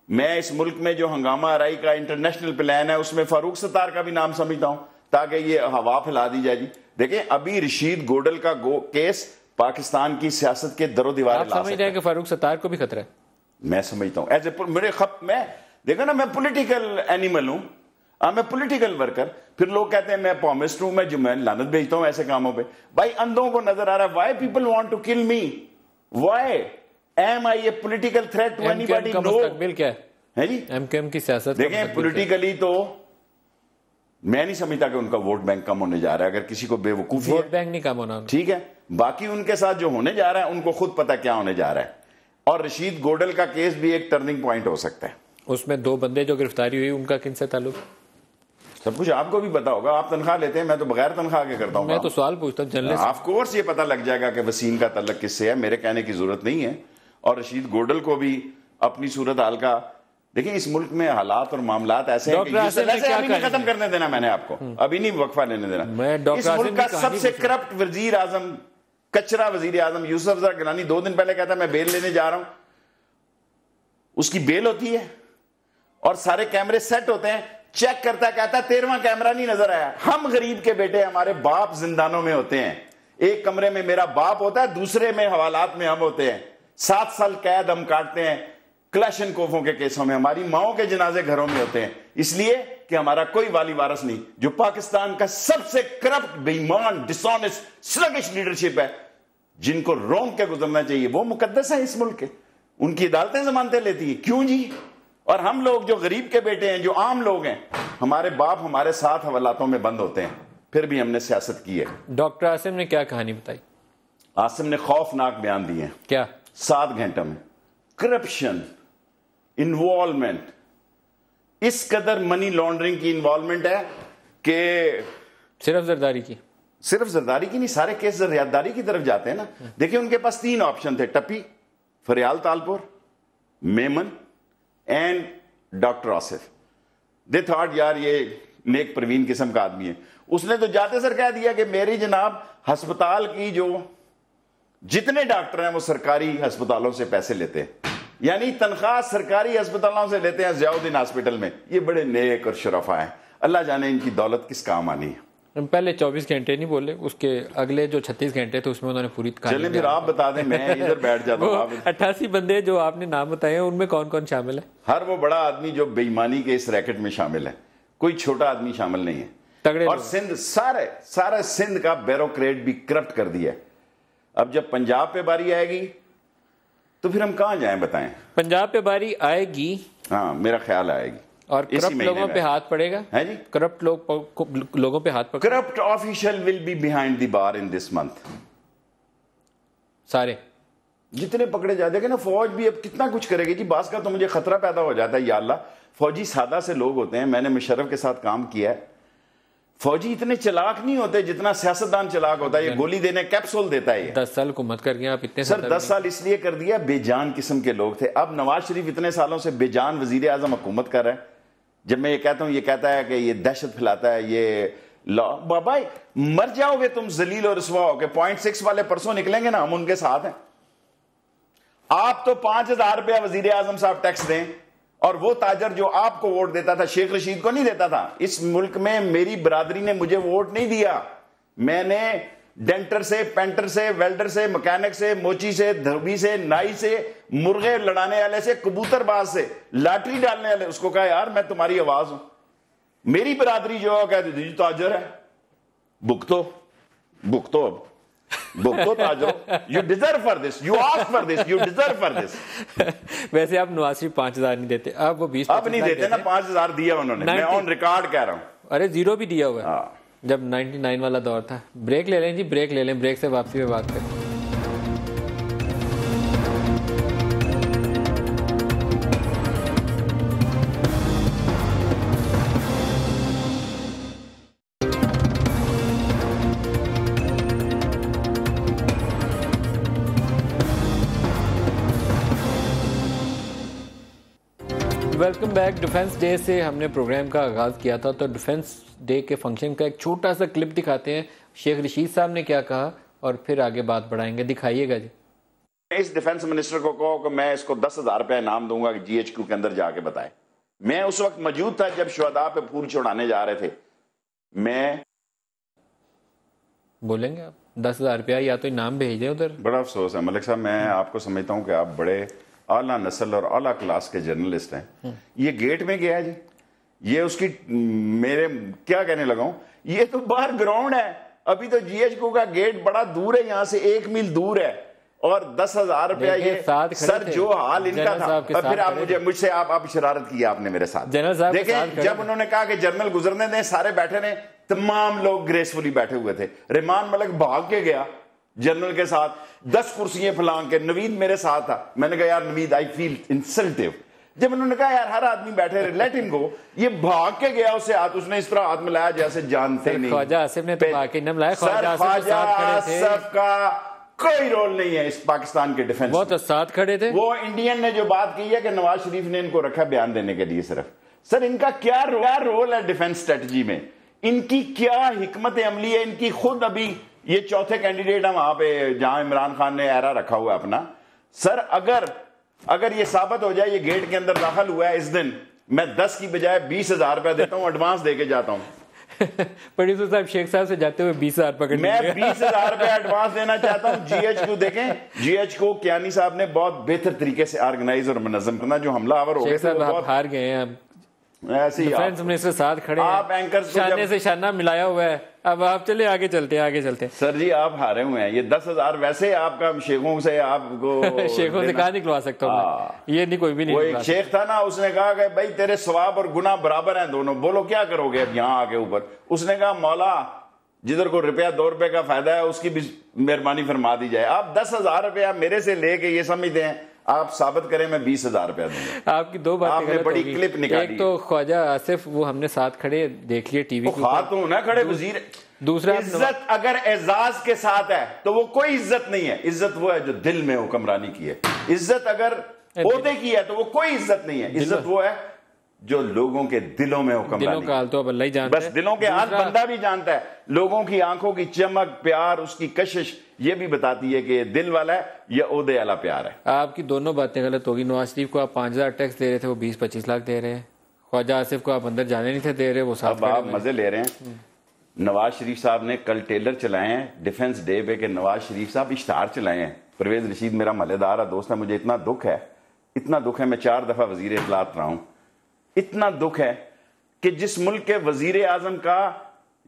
میں اس ملک میں جو ہنگامہ آرائی کا انٹرنیشنل پلان ہے اس میں فاروق ستار کا بھی نام سمجھتا ہوں, تاکہ یہ ہوا پھیلا دی جائے. جی دیکھیں, ابھی رشید گوڈل کا کیس پاکستان کی سیاست کے در و دیوار لا سکتا ہے. آپ سمجھ رہے ہیں کہ فاروق ستار کو بھی خطرہ ہے؟ میں سمجھتا ہوں ایز اے میرے میں دیکھو نا, میں پولیٹیکل اینیمل ہوں, میں پولیٹیکل ورکر. پھر لوگ کہتے ہیں میں پومسٹ ہوں, میں لعنت بھیجتا ہوں ایسے کاموں پہ. بھائی اندھوں کو نظر آ رہا ہے, why people want to kill me, why am I a political threat to anybody? مستقبل کیا ہے جی ایم کیو ایم کی سیاست؟ دیکھیں پولیٹیکلی تو میں نہیں سمجھتا کہ ان کا ووٹ بینک کم ہونے جا رہا ہے. اگر کسی کو بے وقوفی ووٹ بینک نہیں کم ہونا, ٹھیک ہے, باقی ان کے ساتھ جو ہونے جا رہا ہے ان کو خود پتا کیا ہونے جا رہا ہے. اور رشید گوڈل کا کیس بھی ایک ٹرننگ پوائنٹ ہو سکتا ہے. اس میں 2 بندے جو گرفتاری ہوئی ان کا کن سے تعلق؟ سب کچھ آپ کو بھی پتا ہوگا, آپ تنخواہ لیتے ہیں, میں تو بغیر تنخواہ کے کرتا ہوں. میں تو سوال پوچھتا ہوں جنرل. آف کورس یہ پتا لگ جائے گا کہ وسیم کا تعلق کس سے ہے, میرے کہنے کی ضرورت نہیں ہے. اور رشید گوڈل کو بھی اپنی صورت حال کا دیکھیں, اس ملک میں حالات اور معاملات ایسے ہیں کہ ابھی نہیں ختم کرنے دینا میں نے آپ کو, ابھی نہیں وقفہ لینے دینا. اس ملک کا سب سے کرپٹ وزیر اعظم, کچرا وزیر اعظم یوسف زر گیلانی 2 دن پہلے کہتا ہے میں بیل لینے جا رہا ہوں. اس کی بیل ہوتی ہے اور سارے کیمرے سیٹ ہوتے ہیں, چیک کرتا ہے, کہتا ہے 13واں کیمرہ نہیں نظر آیا. ہم غریب کے بیٹے, ہمارے باپ زندانوں میں ہوتے ہیں, ایک کمرے میں میرا باپ ہوتا ہے, دوسرے میں حوالات میں ہم ہوتے ہیں. 7 سال قید ہم کاٹتے ہیں کلاشنکوفوں کے کیسوں میں, ہماری ماؤں کے جنازے گھروں میں ہوتے ہیں, اس لیے کہ ہمارا کوئی والی وارث نہیں. جو پاکستان کا سب سے کرپٹ, بے ایمان, ڈس آنیسٹ, سلگش لیڈرشپ ہے, جن کو رونگ کے گزرنا چاہیے, وہ مقدس ہے اس ملک کے. ان کی عدالتیں ضمانتیں لیتی ہیں, کیوں جی؟ اور ہم لوگ جو غریب کے بیٹے ہیں, جو عام لوگ ہیں, ہمارے باپ ہمارے ساتھ حوالاتوں میں بند ہوتے ہیں, پھر بھی ہم نے سیاست کی ہے. ڈاکٹر عاصم نے کیا کہانی بتائی؟ عاصم نے خوفناک بیان دیے ہیں. کیا 7 گھنٹوں میں کرپشن, انوالومنٹ, اس قدر منی لانڈرنگ کی انوالومنٹ ہے کہ صرف زرداری کی نہیں, سارے کیس زرداری کی طرف جاتے ہیں نا. دیکھیں ان کے پاس 3 آپشن تھے, Tappi, Faryal Talpur, Memon and doctor Asif. They thought یار یہ نیک پروین قسم کا آدمی ہے. اس نے تو جاتے سر کہہ دیا کہ میری جناب ہسپتال کی جو جتنے ڈاکٹر ہیں وہ سرکاری ہسپتالوں سے پیسے لیتے ہیں, یعنی تنخواہ سرکاری ہسپتالوں سے لیتے ہیں. ضیاء الدین ہاسپٹل میں یہ بڑے نیک اور شرفا ہیں, اللہ جانے ان کی دولت کس کام آنی ہے. پہلے 24 گھنٹے نہیں بولے, اس کے اگلے جو 36 گھنٹے تھے اس میں انہوں نے پوری چلیں پھر آپ بتا دیں, میں ادھر بیٹھ جاتا ہوں. 88 بندے جو آپ نے نام بتائے ہیں ان میں کون کون شامل ہے؟ ہر وہ بڑا آدمی جو بے ایمانی کے اس ریکٹ میں شامل ہے, کوئی چھوٹا آدمی شامل نہیں ہے. تگڑے اور سندھ, سارے سندھ کا بیوروکریٹ بھی کرپٹ کر دیا ہے. اب جب پنجاب پہ باری آئے گی تو پھر ہم کہاں جائیں بتائیں؟ پنجاب پہ باری آئے گی, ہاں میرا خیال آئے گی. اور کرپٹ لوگوں پہ ہاتھ پڑے گا. ہے جی, کرپٹ لوگوں پہ ہاتھ پڑے. Corrupt official will be behind the bar in this month. سارے جتنے پکڑے جاتے ہیں نا, فوج بھی اب کتنا کچھ کرے گی جی. بعض کا تو مجھے خطرہ پیدا ہو جاتا ہے, یا اللہ, فوجی سادہ سے لوگ ہوتے ہیں, میں نے مشرف کے ساتھ کام کیا ہے. فوجی اتنے چلاک نہیں ہوتے جتنا سیاستدان چلاک ہوتا ہے. یہ گولی دینے کیپسول دیتا ہے. 10 سال حکومت کر گیا آپ اتنے سر, 10 سال اس لیے کر دیا, بے جان قسم کے لوگ تھے. اب نواز شریف اتنے سالوں سے بے جان وزیر اعظم حکومت کر رہے ہیں. جب میں یہ کہتا ہوں, یہ کہتا ہے کہ یہ دہشت پھیلاتا ہے, یہ بابا مر جاؤ گے تم ذلیل اور رسوا ہو کے. 0.6 والے پرسوں نکلیں گے نا, ہم ان کے ساتھ ہیں. آپ تو 5,000 روپیہ وزیر اعظم صاحب ٹیکس دیں, اور وہ تاجر جو آپ کو ووٹ دیتا تھا, شیخ رشید کو نہیں دیتا تھا. اس ملک میں میری برادری نے مجھے ووٹ نہیں دیا. میں نے ڈینٹر سے, پینٹر سے, ویلڈر سے, مکینک سے, موچی سے, دھوبی سے, نائی سے, مرغے لڑانے والے سے, کبوتر باز سے, لاٹری ڈالنے والے, اس کو کہا یار میں تمہاری آواز ہوں. میری برادری جو ہے کہتی تھی تاجر ہے, بکتو تاجر, you deserve for this, you ask for this, you deserve for this. ویسے آپ نواز شریف 5,000 نہیں دیتے, اب وہ 20 اب نہیں دیتے نا. 5,000 دیا انہوں نے, میں آن ریکارڈ کہہ رہا ہوں. ارے 0 بھی دیا ہوا ہے جب 99 والا دور تھا. بریک لے لیں جی, بریک لے لیں, بریک سے واپسی میں بات کریں. Welcome back. ڈیفنس ڈے سے ہم نے پروگرام کا آغاز کیا تھا, تو ڈیفنس ڈے کے فنکشن کا ایک چھوٹا سا کلپ دکھاتے ہیں. شیخ رشید صاحب نے کیا کہا اور پھر آگے بات بڑھائیں گے. دکھائیے گا جی. اس ڈیفنس منسٹر کو کہو کہ میں اس کو 10,000 روپے انعام دوں گا کہ جی ایچ کیو کے اندر جا کے بتائے. میں اس وقت موجود تھا جب شہداء پہ پھول چھوڑانے جا رہے تھے. میں بولیں گے آپ 10,000 روپیہ یا تو انعام بھیج دیں ادھر. بڑا افسوس ہے ملک صاحب, میں آپ کو سمجھتا ہوں کہ آپ بڑے اعلیٰ نسل اور اعلیٰ کلاس کے جرنلسٹ ہیں. یہ گیٹ میں گیا جی, یہ اس کی میرے کیا کہنے لگا ہوں, یہ تو باہر گراؤنڈ ہے. ابھی تو جی ایچ کو کا گیٹ بڑا دور ہے, یہاں سے 1 میل دور ہے, اور 10,000 روپیہ یہ سر جو حال ان کا تھا. پھر آپ مجھ سے آپ شرارت کی آپ نے میرے ساتھ. دیکھیں جب انہوں نے کہا کہ جنرل گزرنے دیں, سارے بیٹھے رہے, تمام لوگ گریسفلی بیٹھے ہوئے تھے. رحمان ملک بھاگ کے گیا جنرل کے ساتھ 10 کرسیاں پھلانگ کے. نوید میرے ساتھ تھا. میں نے کہا یار نوید آئی فیل انسلٹیو. جب انہوں نے کہا یار ہر آدمی بیٹھے رہے, لیٹ ہم گو, یہ بھاگ کے گیا اسے ہاتھ, اس نے اس طرح ہاتھ ملایا جیسے جانتے نہیں. خواجہ آصف نے تو باقی نہ ملایا. خواجہ آصف کا کوئی رول نہیں ہے اس پاکستان کے ڈیفنس. بہت ساتھ کھڑے تھے. وہ انڈین نے جو بات کی ہے کہ نواز شریف نے ان کو رکھا بیان دینے کے لیے صرف. سر ان کا کیا رول ہے ڈیفنس اسٹریٹجی میں, ان کی کیا حکمت عملی ہے ان کی؟ خود ابھی یہ چوتھے کینڈیڈیٹ ہیں وہاں پہ جہاں عمران خان نے ایرا رکھا ہوا اپنا. سر اگر یہ ثابت ہو جائے یہ گیٹ کے اندر داخل ہوا ہے اس دن, میں 10 کی بجائے 20,000 روپیہ دیتا ہوں, ایڈوانس دے کے جاتا ہوں. پروڈیوسر صاحب شیخ صاحب سے جاتے ہوئے 20,000 پکڑ, میں 20,000 روپے ایڈوانس دینا چاہتا ہوں. جی ایچ کو دیکھیں, جی ایچ کو کیانی صاحب نے بہت بہتر طریقے سے آرگنائز اور منظم کرنا. جو حملہ آور ہو گئے تھے بہت ہار گئے ہیں. ایسے ہی ڈیفنس منسٹر ساتھ کھڑے ہیں, آپ اینکرز شانے سے شانہ ملایا ہوا ہے. اب آپ چلے آگے چلتے ہیں. سر جی آپ ہارے ہوئے ہیں. یہ 10,000 ویسے آپ کا شیخوں سے آپ کو شیخوں سے کہاں نکلوا سکتا ہوں, یہ نہیں کوئی بھی نہیں. وہ ایک شیخ تھا نا, اس نے کہا کہ بھائی تیرے ثواب اور گناہ برابر ہیں دونوں, بولو کیا کرو گے اب یہاں آگے اوپر. اس نے کہا مولا جدھر کو روپیہ 2 روپے کا فائدہ ہے اس کی بھی مہربانی فرما دی جائے. آپ 10,000 روپیہ میرے سے لے کے یہ سمجھتے ہیں آپ ثابت کریں میں 20,000 روپیہ دوں گا. آپ کی 2 باتیں غلط بڑی ہوگی. کلپ نکالی. ایک تو خواجہ آصف وہ ہم نے ساتھ کھڑے دیکھ لیے ٹی وی کے خاتون نہ کھڑے وزیر. دوسرا عزت اگر اعزاز کے ساتھ ہے تو وہ کوئی عزت نہیں ہے. عزت وہ ہے جو دل میں حکمرانی کی ہے. عزت اگر عہدے کی ہے تو وہ کوئی عزت نہیں ہے. عزت وہ ہے جو لوگوں کے دلوں میں حکمرانی. دلوں کا حال تو اب اللہ ہی جانتا ہے. بس دلوں کے حال بندہ بھی جانتا ہے. لوگوں کی آنکھوں کی چمک, پیار, اس کی کشش یہ بھی بتاتی ہے کہ یہ دل والا ہے یا عہدے والا پیار ہے. آپ کی دونوں باتیں غلط ہوگی. نواز شریف کو آپ 5,000 ٹیکس دے رہے تھے, وہ 20-25 لاکھ دے رہے ہیں. خواجہ آصف کو آپ اندر جانے نہیں تھے دے رہے, وہ ساتھ. اب آپ مزے لے رہے ہیں. نواز شریف صاحب نے کل ٹیلر چلائے ہیں ڈیفنس ڈے پہ کہ نواز شریف صاحب اشتہار چلائے ہیں. پرویز رشید میرا ملے دار دوست ہے, مجھے اتنا دکھ ہے, میں 4 دفعہ وزیر اطلاعات رہا ہوں. اتنا دکھ ہے کہ جس ملک کے وزیر اعظم کا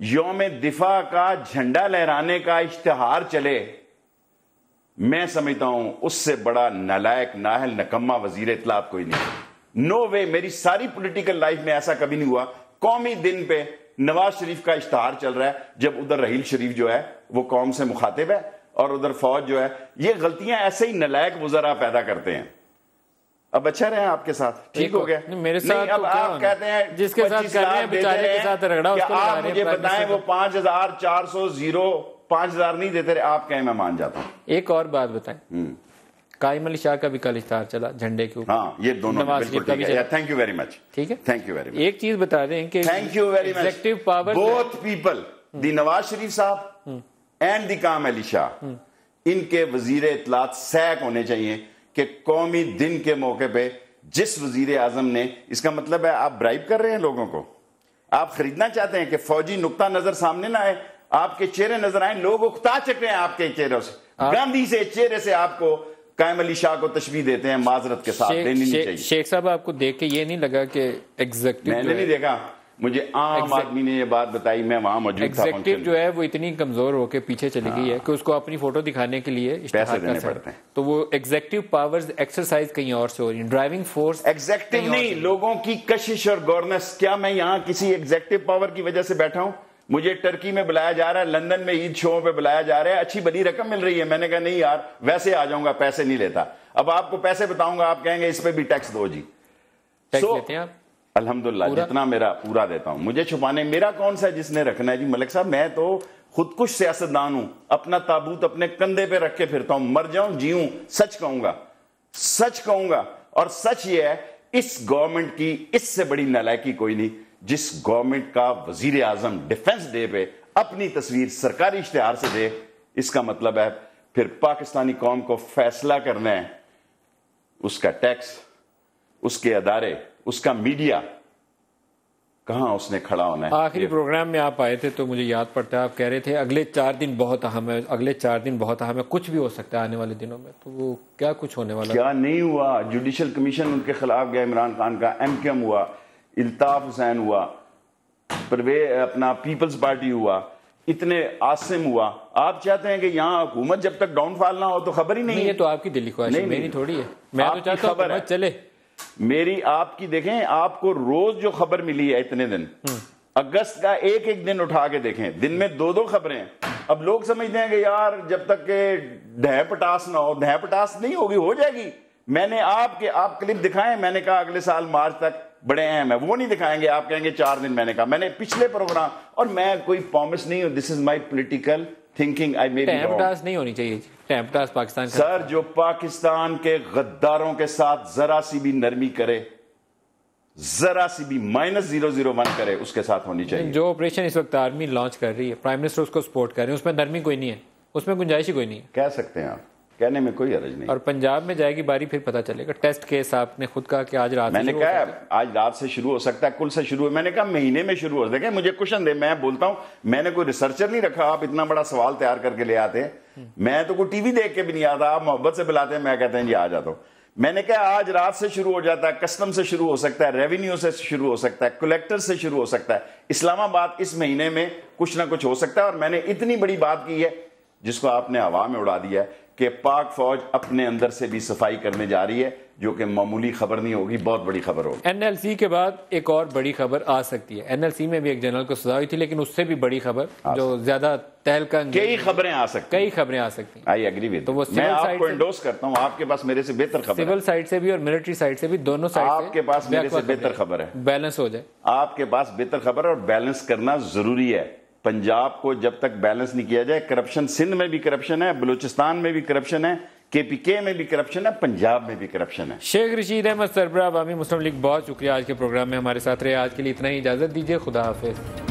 یوم دفاع کا جھنڈا لہرانے کا اشتہار چلے, میں سمجھتا ہوں اس سے بڑا نالائق نااہل نکما وزیر اطلاعات کوئی نہیں. نو وے, میری ساری پولیٹیکل لائف میں ایسا کبھی نہیں ہوا. قومی دن پہ نواز شریف کا اشتہار چل رہا ہے جب ادھر رحیل شریف جو ہے وہ قوم سے مخاطب ہے اور ادھر فوج جو ہے. یہ غلطیاں ایسے ہی نالائق وزراء پیدا کرتے ہیں. اب اچھا رہے آپ کے ساتھ, ٹھیک ہو گیا. میرے ساتھ اب آپ کہتے ہیں جس کے ساتھ کر رہے ہیں بیچارے کے ساتھ رگڑا, اس کو آپ مجھے بتائیں وہ 5,400 5,000 نہیں دیتے رہے, آپ کہیں میں مان جاتا ہوں. ایک اور بات بتائیں, قائم علی شاہ کا بھی کل اشتہار چلا جھنڈے کے اوپر. ہاں یہ دونوں بالکل ٹھیک ہے. تھینک یو ویری مچ. ٹھیک ہے, تھینک یو ویری مچ. ایک چیز بتا دیں کہ thank you very much. Executive power both people, the Nawaz Sharif sahab and دی قائم علی شاہ, ان کے وزیر اطلاعات سیک ہونے چاہیے کہ قومی دن کے موقع پہ جس وزیر اعظم نے, اس کا مطلب ہے آپ برائب کر رہے ہیں لوگوں کو, آپ خریدنا چاہتے ہیں کہ فوجی نقطہ نظر سامنے نہ آئے, آپ کے چہرے نظر آئیں, لوگ اکتا چکے ہیں آپ کے چہروں سے, گاندھی سے چہرے سے آپ کو قائم علی شاہ کو تشبیہ دیتے ہیں, معذرت کے ساتھ دینی نہیں چاہیے. شیخ صاحب آپ کو دیکھ کے یہ نہیں لگا کہ ایگزیکٹو, میں نے نہیں دیکھا, مجھے عام آدمی نے یہ بات بتائی, میں وہاں موجود تھا. ایگزیکٹو جو ہے وہ اتنی کمزور ہو کے پیچھے چلی گئی ہے کہ اس کو اپنی فوٹو دکھانے کے لیے پیسے دینے پڑتے ہیں. تو وہ ایگزیکٹو پاورز ایکسرسائز کہیں اور سے ہو رہی ہیں, ڈرائیونگ فورس ایگزیکٹو نہیں, لوگوں کی کشش اور گورننس. کیا میں یہاں کسی ایگزیکٹو پاور کی وجہ سے بیٹھا ہوں؟ مجھے ٹرکی میں بلایا جا رہا ہے, لندن میں عید شو پہ بلایا جا رہا ہے, اچھی بڑی رقم مل رہی ہے. میں نے کہا نہیں یار ویسے آ جاؤں گا, پیسے نہیں لیتا. اب آپ کو پیسے بتاؤں گا, آپ کہیں گے اس پہ بھی ٹیکس دو. جی ٹیکس لیتے ہیں آپ؟ الحمدللہ جتنا میرا پورا دیتا ہوں. مجھے چھپانے میرا کون سا جس نے رکھنا ہے؟ جی ملک صاحب میں تو خودکش سیاستدان ہوں, اپنا تابوت اپنے کندھے پہ رکھ کے پھرتا ہوں, مر جاؤں جیوں سچ کہوں گا, سچ کہوں گا. اور سچ یہ ہے اس گورنمنٹ کی اس سے بڑی نالائکی کوئی نہیں جس گورنمنٹ کا وزیر اعظم ڈیفنس ڈے پہ اپنی تصویر سرکاری اشتہار سے دے. اس کا مطلب ہے پھر پاکستانی قوم کو فیصلہ کرنا ہے, اس کا ٹیکس, اس کے ادارے, اس کا میڈیا, کہاں اس نے کھڑا ہونا ہے. آخری پروگرام میں آپ آئے تھے تو مجھے یاد پڑتا ہے آپ کہہ رہے تھے اگلے 4 دن بہت اہم ہے, اگلے 4 دن بہت اہم ہے, کچھ بھی ہو سکتا ہے آنے والے دنوں میں. تو وہ کیا کچھ ہونے والا؟ کیا نہیں ہوا. جوڈیشل کمیشن ان کے خلاف گیا عمران خان کا, MQM ہوا, الطاف حسین ہوا, اپنا پیپلز پارٹی ہوا, اتنے آسم ہوا. آپ چاہتے ہیں کہ یہاں حکومت جب تک ڈاؤن فال نہ ہو تو خبر ہی نہیں. یہ تو آپ کی دلی خواہش ہے, میری تھوڑی ہے. میں تو چاہتا ہوں حکومت چلے. میری آپ کی دیکھیں, آپ کو روز جو خبر ملی ہے اتنے دن, اگست کا ایک ایک دن اٹھا کے دیکھیں, دن میں 2 خبریں. اب لوگ سمجھتے ہیں کہ یار جب تک کہ ڈھہ پٹاس نہ ہو, ڈھہ پٹاس نہیں ہوگی, ہو جائے گی. میں نے آپ کلپ دکھائیں, میں نے کہا اگلے سال مارچ تک بڑے اہم ہے, وہ نہیں دکھائیں گے, آپ کہیں گے 4 دن. میں نے کہا, میں نے پچھلے پروگرام, اور میں کوئی پرومس نہیں ہوں, this is my political thinking, I may be wrong. ٹیمپٹاس نہیں ہونی چاہیے. ٹیمپٹاس پاکستان کا سر, جو پاکستان کے غداروں کے ساتھ ذرا سی بھی نرمی کرے, ذرا سی بھی -001 کرے, اس کے ساتھ ہونی چاہیے. جو آپریشن اس وقت آرمی لانچ کر رہی ہے, پرائم منسٹر اس کو سپورٹ کر رہے ہیں, اس میں نرمی کوئی نہیں ہے, اس میں گنجائش ہی کوئی نہیں ہے. کہہ سکتے ہیں آپ, کہنے میں کوئی حرج نہیں. اور پنجاب میں جائے گی باری, پھر پتہ چلے گا. ٹیسٹ کیس آپ نے خود کہا کہ آج رات, میں نے کہا آج رات سے شروع ہو سکتا ہے, کل سے شروع. میں نے کہا مہینے میں شروع ہو. دیکھیں مجھے کوشچن دے, میں بولتا ہوں, میں نے کوئی ریسرچر نہیں رکھا, آپ اتنا بڑا سوال تیار کر کے لے آتے ہیں. میں تو کوئی ٹی وی دیکھ کے بھی نہیں آتا, آپ محبت سے بلاتے ہیں, میں کہتے ہیں جی آ جاتا ہوں. میں نے کہا آج رات سے شروع ہو جاتا ہے, کسٹم سے شروع ہو سکتا ہے, ریونیو سے شروع ہو سکتا ہے, کلیکٹر سے شروع ہو سکتا ہے, اسلام آباد اس مہینے میں کچھ نہ کچھ ہو سکتا ہے. اور میں نے اتنی بڑی بات کی ہے جس کو آپ نے ہوا میں اڑا دیا ہے کہ پاک فوج اپنے اندر سے بھی صفائی کرنے جا رہی ہے, جو کہ معمولی خبر نہیں ہوگی, بہت بڑی خبر ہوگی. این ایل سی کے بعد ایک اور بڑی خبر آ سکتی ہے. این ایل سی میں بھی ایک جنرل کو سزا ہوئی تھی, لیکن اس سے بھی بڑی خبر جو زیادہ تہلکہ, کئی خبریں آ سکتی ہیں, کئی خبریں آ سکتی ہیں. آئی ایگری ود, میں آپ کو انڈورس کرتا ہوں, آپ کے پاس میرے سے بہتر خبر ہے. سول سائڈ سے بھی اور ملٹری سائڈ سے بھی, دونوں سائڈ سے آپ کے پاس میرے سے بہتر خبر ہے. بیلنس ہو جائے, آپ کے پاس بہتر خبر ہے, اور بیلنس کرنا ضروری ہے. پنجاب کو جب تک بیلنس نہیں کیا جائے, کرپشن سندھ میں بھی کرپشن ہے, بلوچستان میں بھی کرپشن ہے, KPK میں بھی کرپشن ہے, پنجاب میں بھی کرپشن ہے. شیخ رشید احمد سربراہ عوامی مسلم لیگ, بہت شکریہ, آج کے پروگرام میں ہمارے ساتھ رہے. آج کے لیے اتنا ہی, اجازت دیجیے, خدا حافظ.